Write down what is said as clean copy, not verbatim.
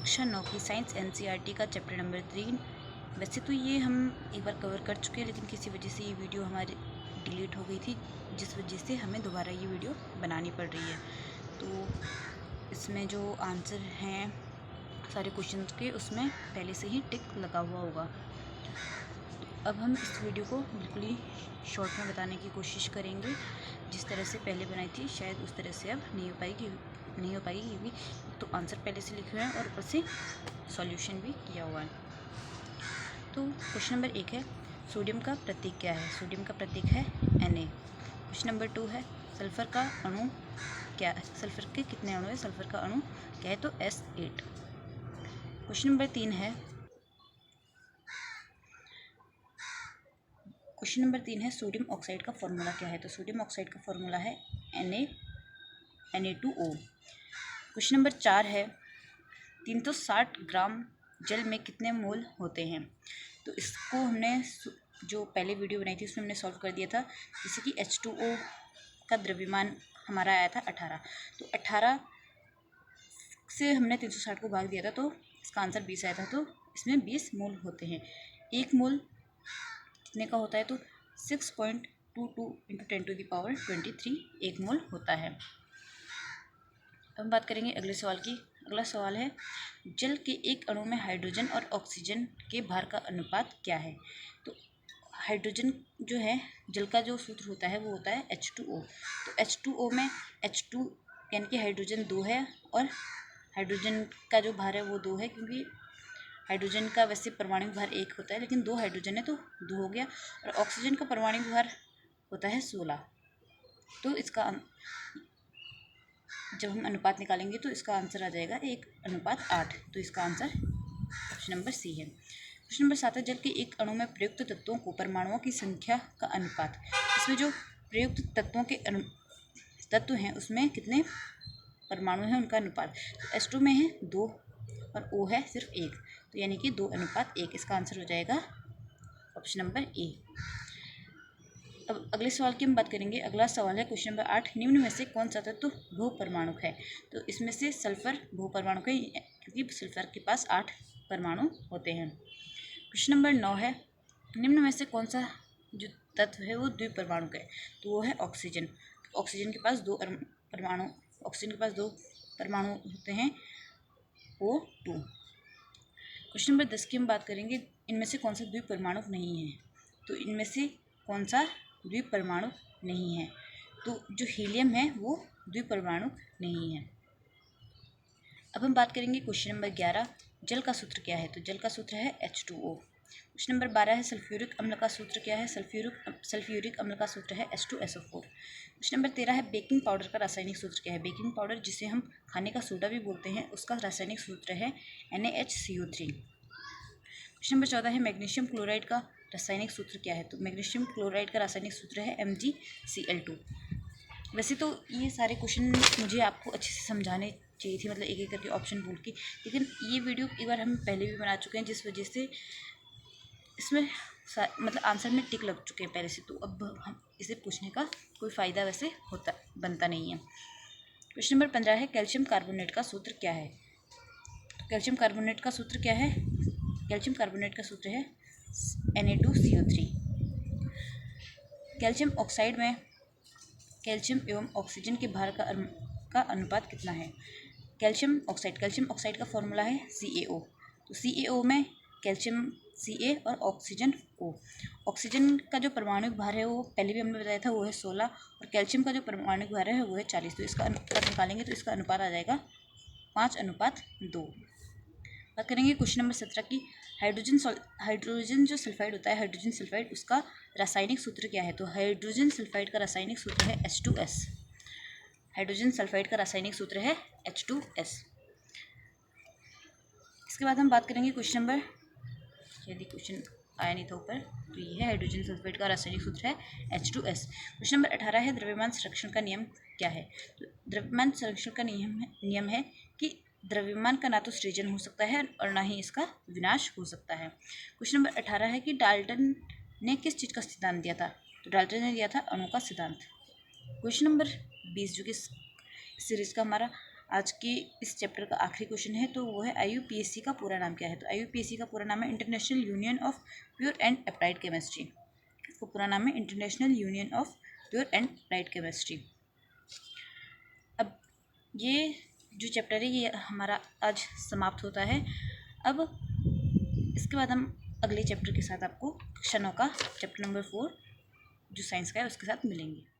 कक्षा 9 की science NCERT का चैप्टर नंबर 3। वैसे तो ये हम एक बार कवर कर चुके हैं, लेकिन किसी वजह से ये वीडियो हमारी डिलीट हो गई थी, जिस वजह से हमें दोबारा ये वीडियो बनानी पड़ रही है। तो इसमें जो आंसर हैं सारे क्वेश्चंस के, उसमें पहले से ही टिक लगा हुआ होगा। अब हम इस वीडियो को बिल्कुल ही शॉर्ट में बताने की कोशिश करेंगे। जिस तरह से पहले बनाई थी शायद उस तरह से अब नहीं हो पाएगी क्योंकि तो आंसर पहले से लिखे हुए हैं और ऊपर से सॉल्यूशन भी किया हुआ है। तो क्वेश्चन नंबर 1 है, सोडियम का प्रतीक क्या है? सोडियम का प्रतीक है Na। क्वेश्चन नंबर 2 है, सल्फर का अणु क्या है? सल्फर के कितने अणु है? सल्फर का अणु क्या है? तो S8। क्वेश्चन नंबर 3 है, सोडियम ऑक्साइड का फॉर्मूला क्या है? तो सोडियम ऑक्साइड का फॉर्मूला है Na2O। क्वेश्चन नंबर 4 है, 360 ग्राम जल में कितने मोल होते हैं? तो इसको हमने जो पहले वीडियो बनाई थी उसमें हमने सॉल्व कर दिया था। जैसे कि H2O का द्रव्यमान हमारा आया था 18, तो 18 से हमने 360 को भाग दिया था, तो इसका आंसर 20 आया था। तो इसमें 20 मोल होते हैं। एक मोल कितने का होता है? तो 6.22 × 10⁻23 एक मोल होता है। अब हम बात करेंगे अगले सवाल की। अगला सवाल है, जल के एक अणु में हाइड्रोजन और ऑक्सीजन के भार का अनुपात क्या है? तो हाइड्रोजन जो है, जल का जो सूत्र होता है वो होता है H2O। तो H2O में H2 यानी कि हाइड्रोजन 2 है और हाइड्रोजन का जो भार है वो 2 है, क्योंकि हाइड्रोजन का वैसे परमाणु भार 1 होता है, लेकिन 2 हाइड्रोजन है तो 2 हो गया। और ऑक्सीजन का परमाणु भार होता है 16। तो इसका जब हम अनुपात निकालेंगे तो इसका आंसर आ जाएगा 1:8। तो इसका आंसर ऑप्शन नंबर सी है। क्वेश्चन नंबर 7 है, जल के एक अणु में प्रयुक्त तत्वों को परमाणुओं की संख्या का अनुपात। इसमें जो प्रयुक्त तत्वों के तत्व हैं उसमें कितने परमाणु हैं उनका अनुपात। तो H2 में है 2 और O है सिर्फ 1, तो यानी कि 2:1। इसका आंसर हो जाएगा ऑप्शन नंबर ए। अब अगले सवाल की हम बात करेंगे। अगला सवाल है क्वेश्चन नंबर 8, निम्न में से कौन सा तत्व बहुपरमाणुक है? तो इसमें से सल्फर बहुपरमाणुक है, क्योंकि सल्फर के पास 8 परमाणु होते हैं। क्वेश्चन नंबर 9 है, निम्न में से कौन सा जो तत्व है वो द्विपरमाणुक है? तो वो है ऑक्सीजन। ऑक्सीजन के पास 2 परमाणु होते हैं, O2। क्वेश्चन नंबर 10 की हम बात करेंगे, इनमें से कौन सा द्विपरमाणुक नहीं है? तो इनमें से कौन सा द्विपरमाणुक नहीं है? तो जो हीलियम है वो द्विपरमाणुक नहीं है। अब हम बात करेंगे क्वेश्चन नंबर 11, जल का सूत्र क्या है? तो जल का सूत्र है H2O। क्वेश्चन नंबर 12 है, सल्फ्यूरिक अम्ल का सूत्र क्या है? सल्फ्यूरिक अम्ल का सूत्र है H2SO4। क्वेश्चन नंबर 13 है, बेकिंग पाउडर का रासायनिक सूत्र क्या है? बेकिंग पाउडर, जिसे हम खाने का सोडा भी बोलते हैं, उसका रासायनिक सूत्र है NaHCO3। क्वेश्चन नंबर 14 है, मैग्नीशियम क्लोराइड का रासायनिक सूत्र क्या है? तो मैग्नीशियम क्लोराइड का रासायनिक सूत्र है MgCl2। वैसे तो ये सारे क्वेश्चन मुझे आपको अच्छे से समझाने चाहिए थी, मतलब एक एक करके ऑप्शन बोल के, लेकिन ये वीडियो एक बार हम पहले भी बना चुके हैं, जिस वजह से इसमें मतलब आंसर में टिक लग चुके हैं पहले से। तो अब हम इसे पूछने का कोई फ़ायदा वैसे बनता नहीं है। क्वेश्चन नंबर 15 है, कैल्शियम कार्बोनेट का सूत्र क्या है? तो कैल्शियम कार्बोनेट का सूत्र क्या है? कैल्शियम कार्बोनेट का सूत्र है Na2CO3। कैल्शियम ऑक्साइड में कैल्शियम एवं ऑक्सीजन के भार का अनुपात कितना है? कैल्शियम ऑक्साइड का फॉर्मूला है CaO। तो CaO में कैल्शियम Ca और ऑक्सीजन O। ऑक्सीजन का जो परमाणु भार है वो पहले भी हमने बताया था, वो है 16, और कैल्शियम का जो परमाणु भार है वो है 40। तो इसका अनुपात निकालेंगे तो इसका अनुपात आ जाएगा 5:2। बात करेंगे क्वेश्चन नंबर 17 की, हाइड्रोजन जो सल्फाइड होता है, हाइड्रोजन सल्फाइड, उसका रासायनिक सूत्र क्या है? तो हाइड्रोजन सल्फाइड का रासायनिक सूत्र है H2S। हाइड्रोजन सल्फाइड का रासायनिक सूत्र है H2S। इसके बाद हम बात करेंगे क्वेश्चन नंबर, यदि क्वेश्चन आया नहीं था ऊपर, तो ये है हाइड्रोजन सल्फाइड का रासायनिक सूत्र है H2S। क्वेश्चन नंबर 18 है, द्रव्यमान संरक्षण का नियम क्या है? तो द्रव्यमान संरक्षण का नियम है कि द्रव्यमान का ना तो सृजन हो सकता है और ना ही इसका विनाश हो सकता है। क्वेश्चन नंबर 18 है कि डाल्टन ने किस चीज़ का सिद्धांत दिया था? तो डाल्टन ने दिया था अणु का सिद्धांत। क्वेश्चन नंबर 20 जो कि सीरीज का हमारा आज के इस चैप्टर का आखिरी क्वेश्चन है, तो वो है IUPAC का पूरा नाम क्या है। तो IUPAC का पूरा नाम है international union of pure and applied chemistry. इसका पूरा नाम है international union of pure and applied chemistry. अब ये जो चैप्टर है ये हमारा आज समाप्त होता है। अब इसके बाद हम अगले चैप्टर के साथ आपको क्षणों का चैप्टर नंबर 4 जो साइंस का है उसके साथ मिलेंगे।